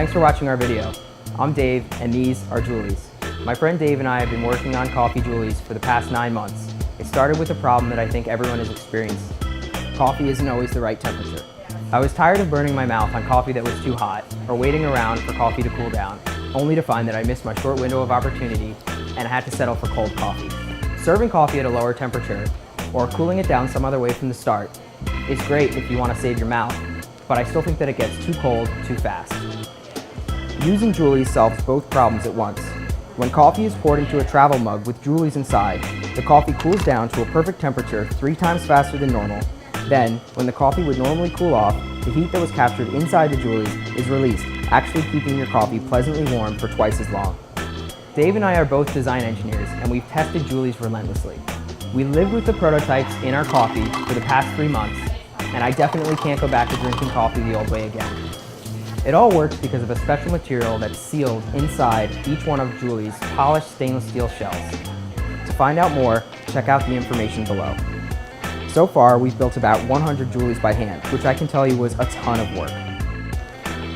Thanks for watching our video. I'm Dave, and these are Julie's. My friend Dave and I have been working on Coffee Julie's for the past 9 months. It started with a problem that I think everyone has experienced. Coffee isn't always the right temperature. I was tired of burning my mouth on coffee that was too hot, or waiting around for coffee to cool down, only to find that I missed my short window of opportunity and I had to settle for cold coffee. Serving coffee at a lower temperature, or cooling it down some other way from the start, is great if you want to save your mouth, but I still think that it gets too cold too fast. Using Julie's solves both problems at once. When coffee is poured into a travel mug with Julie's inside, the coffee cools down to a perfect temperature 3 times faster than normal. Then, when the coffee would normally cool off, the heat that was captured inside the Julie's is released, actually keeping your coffee pleasantly warm for twice as long. Dave and I are both design engineers, and we've tested Julie's relentlessly. We lived with the prototypes in our coffee for the past 3 months, and I definitely can't go back to drinking coffee the old way again. It all works because of a special material that's sealed inside each one of Julie's polished stainless steel shells. To find out more, check out the information below. So far, we've built about 100 Julie's by hand, which I can tell you was a ton of work.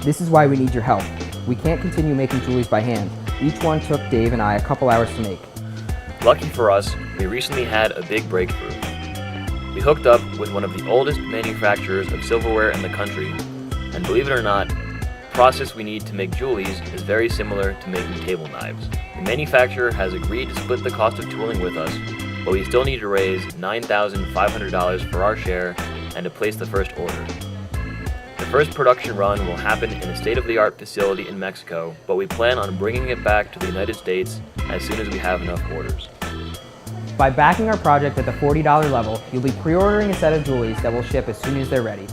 This is why we need your help. We can't continue making Julie's by hand. Each one took Dave and I a couple hours to make. Lucky for us, we recently had a big breakthrough. We hooked up with one of the oldest manufacturers of silverware in the country, and believe it or not, the process we need to make Julie's is very similar to making table knives. The manufacturer has agreed to split the cost of tooling with us, but we still need to raise $9,500 for our share and to place the first order. The first production run will happen in a state-of-the-art facility in Mexico, but we plan on bringing it back to the United States as soon as we have enough orders. By backing our project at the $40 level, you'll be pre-ordering a set of Julie's that will ship as soon as they're ready.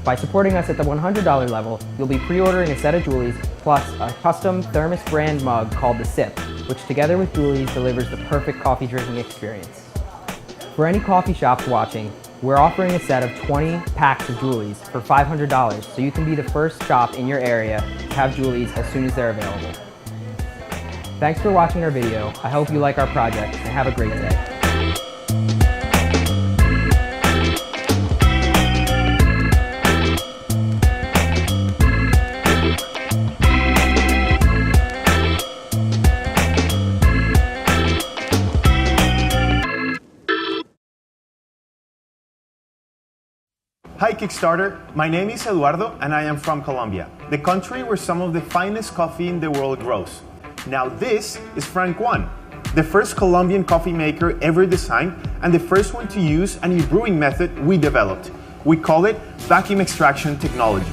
By supporting us at the $100 level, you'll be pre-ordering a set of Julie's plus a custom Thermos brand mug called the Sip, which together with Julie's delivers the perfect coffee drinking experience. For any coffee shops watching, we're offering a set of 20 packs of Julie's for $500, so you can be the first shop in your area to have Julie's as soon as they're available. Thanks for watching our video. I hope you like our project and have a great day. Hi Kickstarter, my name is Eduardo and I am from Colombia, the country where some of the finest coffee in the world grows. Now this is Frank One, the first Colombian coffee maker ever designed and the first one to use a new brewing method we developed. We call it vacuum extraction technology.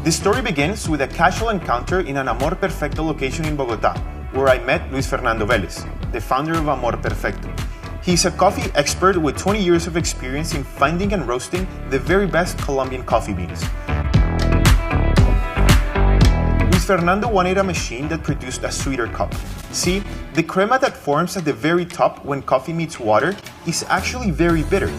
The story begins with a casual encounter in an Amor Perfecto location in Bogotá, where I met Luis Fernando Vélez, the founder of Amor Perfecto. He's a coffee expert with 20 years of experience in finding and roasting the very best Colombian coffee beans. Luis Fernando wanted a machine that produced a sweeter cup. See, the crema that forms at the very top when coffee meets water is actually very bitter.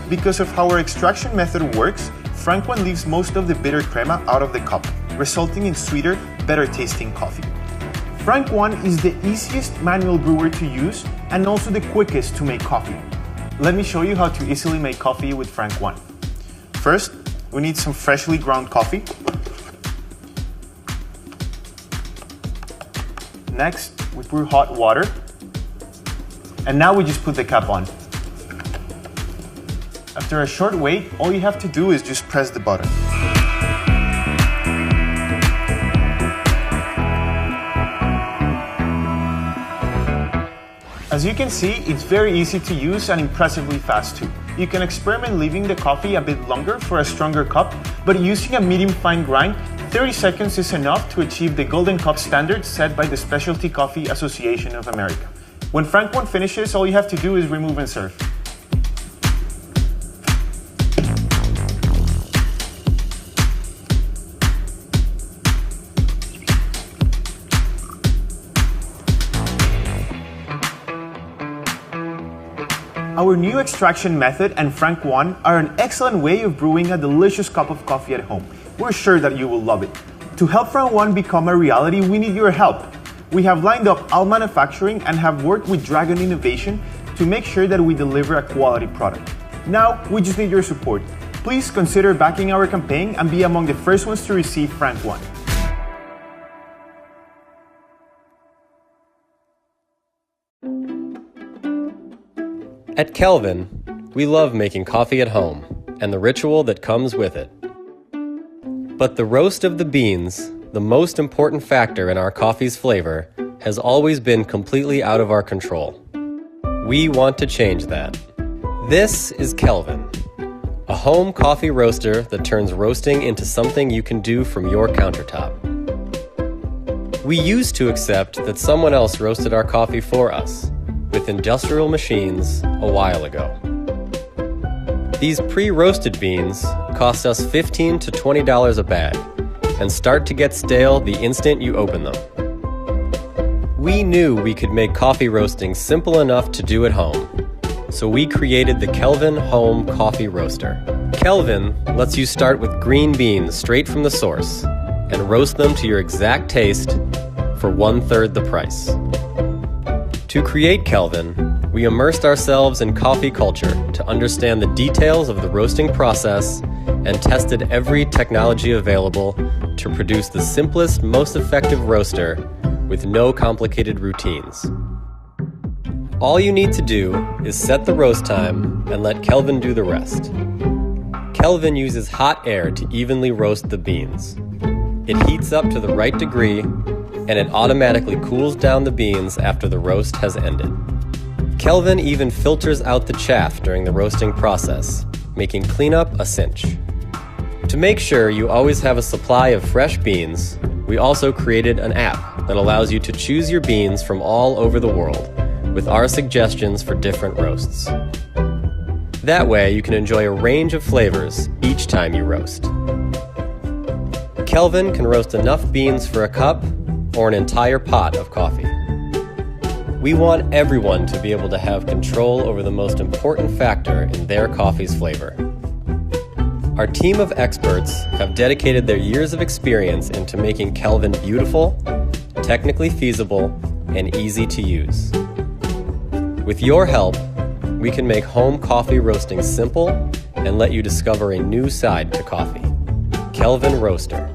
Because of how our extraction method works, Frank One leaves most of the bitter crema out of the cup, resulting in sweeter, better tasting coffee. Frank One is the easiest manual brewer to use and also the quickest to make coffee. Let me show you how to easily make coffee with Frank One. First, we need some freshly ground coffee. Next, we brew hot water. And now we just put the cap on. After a short wait, all you have to do is just press the button. As you can see, it's very easy to use and impressively fast too. You can experiment leaving the coffee a bit longer for a stronger cup, but using a medium fine grind, 30 seconds is enough to achieve the golden cup standard set by the Specialty Coffee Association of America. When Frank One finishes, all you have to do is remove and serve. Our new extraction method and Frank One are an excellent way of brewing a delicious cup of coffee at home. We're sure that you will love it. To help Frank One become a reality, we need your help. We have lined up all manufacturing and have worked with Dragon Innovation to make sure that we deliver a quality product. Now, we just need your support. Please consider backing our campaign and be among the first ones to receive Frank One. At Kelvin, we love making coffee at home and the ritual that comes with it. But the roast of the beans, the most important factor in our coffee's flavor, has always been completely out of our control. We want to change that. This is Kelvin, a home coffee roaster that turns roasting into something you can do from your countertop. We used to accept that someone else roasted our coffee for us with industrial machines a while ago. These pre-roasted beans cost us $15 to $20 a bag and start to get stale the instant you open them. We knew we could make coffee roasting simple enough to do at home, so we created the Kelvin Home Coffee Roaster. Kelvin lets you start with green beans straight from the source and roast them to your exact taste for 1/3 the price. To create Kelvin, we immersed ourselves in coffee culture to understand the details of the roasting process and tested every technology available to produce the simplest, most effective roaster with no complicated routines. All you need to do is set the roast time and let Kelvin do the rest. Kelvin uses hot air to evenly roast the beans. It heats up to the right degree, and it automatically cools down the beans after the roast has ended. Kelvin even filters out the chaff during the roasting process, making cleanup a cinch. To make sure you always have a supply of fresh beans, we also created an app that allows you to choose your beans from all over the world, with our suggestions for different roasts. That way, you can enjoy a range of flavors each time you roast. Kelvin can roast enough beans for a cup or an entire pot of coffee. We want everyone to be able to have control over the most important factor in their coffee's flavor. Our team of experts have dedicated their years of experience into making Kelvin beautiful, technically feasible, and easy to use. With your help, we can make home coffee roasting simple and let you discover a new side to coffee. Kelvin Roaster.